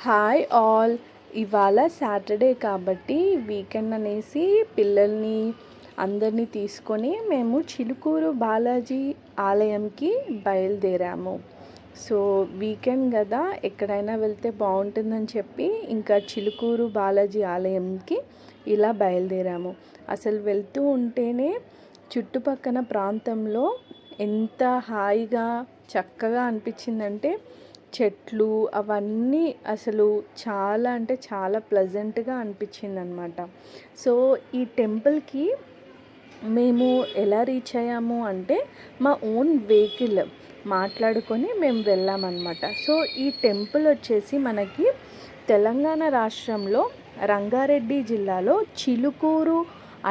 Hi all. ఇవాళ Saturday కాబట్టి weekend అనేసి పిల్లల్ని అందరినీ తీసుకొని మేము చిలుకూరు బాలాజీ ఆలయంకి బయలుదేరాము. సో వీకెండ్ కదా, ఎక్కడైనా వెళ్తే బాగుంటుందని చెప్పి ఇంకా చిలుకూరు బాలాజీ ఆలయంకి ఇలా బయలుదేరాము. అసలు వెళ్తూ ఉంటేనే చుట్టుపక్కల ప్రాంతంలో ఎంత హాయిగా చక్కగా అనిపించిందంటే చెట్లు అవన్నీ అసలు చాలా అంటే చాలా ప్లెజెంట్గా అనిపించింది అనమాట. సో ఈ టెంపుల్కి మేము ఎలా రీచ్ అయ్యాము అంటే మా ఓన్ వెహికల్ మాట్లాడుకొని మేము వెళ్ళామన్నమాట. సో ఈ టెంపుల్ వచ్చేసి మనకి తెలంగాణ రాష్ట్రంలో రంగారెడ్డి జిల్లాలో చిలుకూరు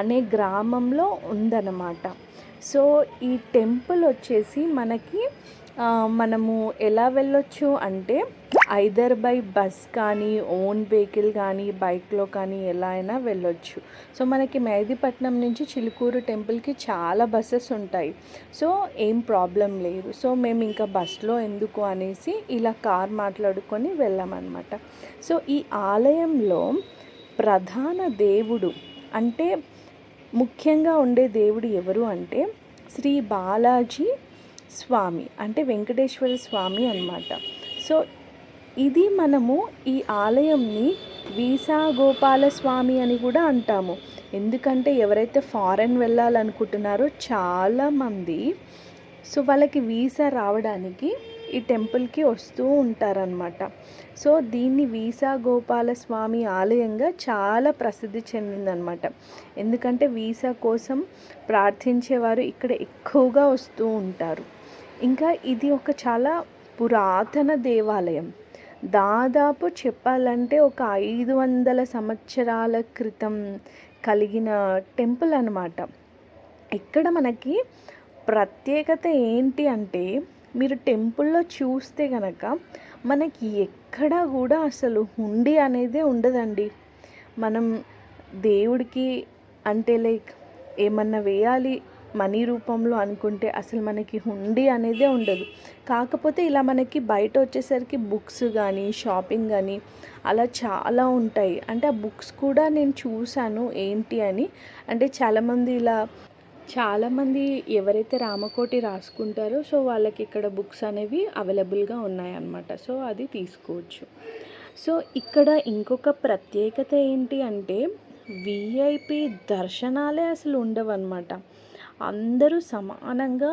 అనే గ్రామంలో ఉందన్నమాట. సో ఈ టెంపుల్ వచ్చేసి మనకి మనము ఎలా వెళ్ళొచ్చు అంటే ఐదర్ బై బస్ కానీ ఓన్ వెహికల్ కానీ బైక్లో కానీ ఎలా అయినా వెళ్ళొచ్చు. సో మనకి మెహదీపట్నం నుంచి చిలుకూరు టెంపుల్కి చాలా బస్సెస్ ఉంటాయి. సో ఏం ప్రాబ్లం లేదు. సో మేము ఇంకా బస్లో ఎందుకు అనేసి ఇలా కార్ మాట్లాడుకొని వెళ్ళామన్నమాట. సో ఈ ఆలయంలో ప్రధాన దేవుడు అంటే ముఖ్యంగా ఉండే దేవుడు ఎవరు అంటే శ్రీ బాలాజీ స్వామి, అంటే వెంకటేశ్వర స్వామి అన్నమాట. సో ఇది మనము ఈ ఆలయంని వీసా గోపాల స్వామి అని కూడా అంటాము. ఎందుకంటే ఎవరైతే ఫారెన్ వెళ్ళాలనుకుంటున్నారో చాలామంది సో వాళ్ళకి వీసా రావడానికి ఈ టెంపుల్కి వస్తూ ఉంటారనమాట. సో దీన్ని వీసా గోపాల స్వామి ఆలయంగా చాలా ప్రసిద్ధి చెందిందనమాట. ఎందుకంటే వీసా కోసం ప్రార్థించేవారు ఇక్కడ ఎక్కువగా వస్తూ ఉంటారు. ఇంకా ఇది ఒక చాలా పురాతన దేవాలయం. దాదాపు చెప్పాలంటే ఒక 500 సంవత్సరాల క్రితం కలిగిన టెంపుల్ అన్నమాట. ఇక్కడ మనకి ప్రత్యేకత ఏంటి అంటే మీరు టెంపుల్లో చూస్తే కనుక మనకి ఎక్కడా కూడా అసలు హుండీ అనేదే ఉండదండి. మనం దేవుడికి అంటే లైక్ ఏమన్నా వేయాలి మనీ రూపంలో అనుకుంటే అసలు మనకి హుండీ అనేదే ఉండదు. కాకపోతే ఇలా మనకి బయట వచ్చేసరికి బుక్స్ కానీ షాపింగ్ కానీ అలా చాలా ఉంటాయి. అంటే ఆ బుక్స్ కూడా నేను చూశాను ఏంటి అని. అంటే చాలామంది ఎవరైతే రామకోటి రాసుకుంటారో సో వాళ్ళకి ఇక్కడ బుక్స్ అనేవి అవైలబుల్గా ఉన్నాయన్నమాట. సో అది తీసుకోవచ్చు. సో ఇక్కడ ఇంకొక ప్రత్యేకత ఏంటి అంటే విఐపి దర్శనాలే అసలు ఉండవన్నమాట. అందరూ సమానంగా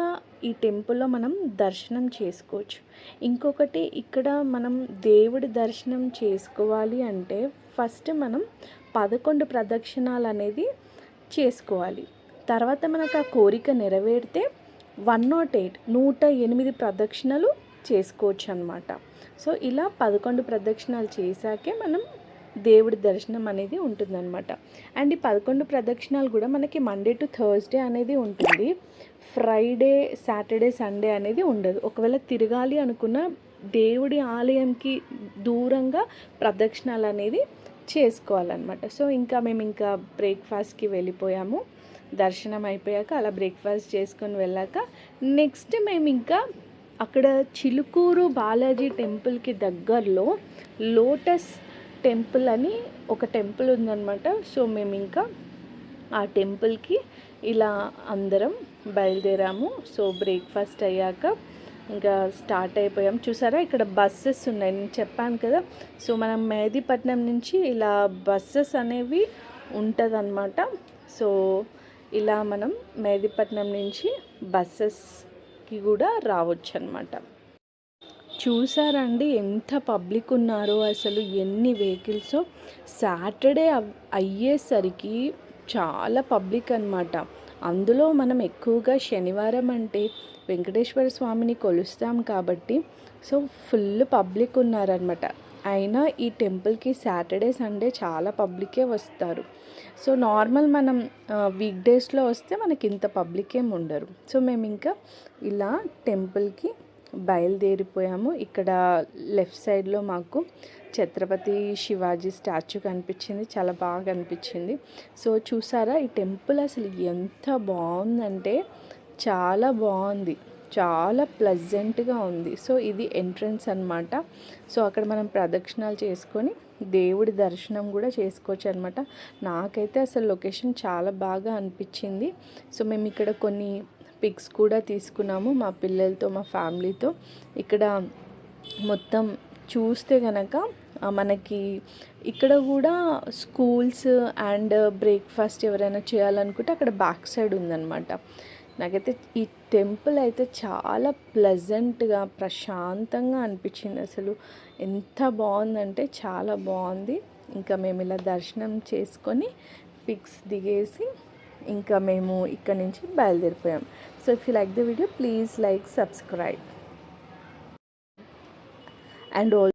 ఈ టెంపుల్లో మనం దర్శనం చేసుకోవచ్చు. ఇంకొకటి ఇక్కడ మనం దేవుడి దర్శనం చేసుకోవాలి అంటే ఫస్ట్ మనం 11 ప్రదక్షిణాలు అనేది చేసుకోవాలి. తర్వాత మనకు ఆ కోరిక నెరవేరితే 108 ప్రదక్షిణలు చేసుకోవచ్చు అన్నమాట. సో ఇలా 11 ప్రదక్షిణాలు చేశాకే మనం దేవుడి దర్శనం అనేది ఉంటుందన్నమాట. అండ్ ఈ 11 ప్రదక్షిణాలు కూడా మనకి మండే టు థర్స్డే అనేది ఉంటుంది. ఫ్రైడే సాటర్డే సండే అనేది ఉండదు. ఒకవేళ తిరగాలి అనుకున్న దేవుడి ఆలయంకి దూరంగా ప్రదక్షిణాలు అనేది చేసుకోవాలన్నమాట. సో మేము బ్రేక్ఫాస్ట్కి వెళ్ళిపోయాము. దర్శనం అయిపోయాక అలా బ్రేక్ఫాస్ట్ చేసుకొని వెళ్ళాక నెక్స్ట్ మేము అక్కడ చిలుకూరు బాలాజీ టెంపుల్కి దగ్గరలో లోటస్ టెంపుల్ అని ఒక టెంపుల్ ఉందన్నమాట. సో మేము ఆ టెంపుల్కి ఇలా అందరం బయలుదేరాము. సో బ్రేక్ఫాస్ట్ అయ్యాక స్టార్ట్ అయిపోయాం. చూసారా ఇక్కడ బస్సెస్ ఉన్నాయి, నేను చెప్పాను కదా. సో మనం మెహదీపట్నం నుంచి ఇలా బస్సెస్ అనేవి ఉంటుందన్నమాట. సో ఇలా మనం మెహదీపట్నం నుంచి బస్సెస్కి కూడా రావచ్చు అన్నమాట. చూసారండి ఎంత పబ్లిక్ ఉన్నారో, అసలు ఎన్ని వెహికల్స్. సాటర్డే అయ్యేసరికి చాలా పబ్లిక్ అన్నమాట. అందులో మనం ఎక్కువగా శనివారం అంటే వెంకటేశ్వర స్వామిని కొలుస్తాం కాబట్టి సో ఫుల్ పబ్లిక్ ఉన్నారనమాట. అయినా ఈ టెంపుల్కి సాటర్డే సండే చాలా పబ్లికే వస్తారు. సో నార్మల్ మనం వీక్ డేస్లో వస్తే మనకి ఇంత పబ్లిక్ ఏమి ఉండరు. సో మేము ఇలా టెంపుల్కి బయలుదేరిపోయాము. ఇక్కడ లెఫ్ట్ సైడ్లో మాకు ఛత్రపతి శివాజీ స్టాచ్యూ కనిపించింది, చాలా బాగా అనిపించింది. సో చూసారా ఈ టెంపుల్ అసలు ఎంత బాగుందంటే చాలా బాగుంది. చాలా ప్లెజెంట్గా ఉంది. సో ఇది ఎంట్రన్స్ అనమాట. సో అక్కడ మనం ప్రదక్షిణాలు చేసుకొని దేవుడి దర్శనం కూడా చేసుకోవచ్చు అనమాట. నాకైతే అసలు లొకేషన్ చాలా బాగా అనిపించింది. సో మేము ఇక్కడ కొన్ని పిక్స్ కూడా తీసుకున్నాము మా పిల్లలతో, మా ఫ్యామిలీతో. ఇక్కడ మొత్తం చూస్తే కనుక మనకి ఇక్కడ కూడా స్కూల్స్ అండ్ బ్రేక్ఫాస్ట్ ఎవరైనా చేయాలనుకుంటే అక్కడ బ్యాక్ సైడ్ ఉందన్నమాట. నాకైతే ఈ టెంపుల్ అయితే చాలా ప్లెజెంట్గా, ప్రశాంతంగా అనిపించింది. అసలు ఎంత బాగుందంటే చాలా బాగుంది. ఇంకా మేము ఇలా దర్శనం చేసుకొని పిక్స్ దిగేసి ఇంకా మేము ఇక్కడ నుంచి బయలుదేరిపోయాం. So if you like the video, please like, subscribe. And also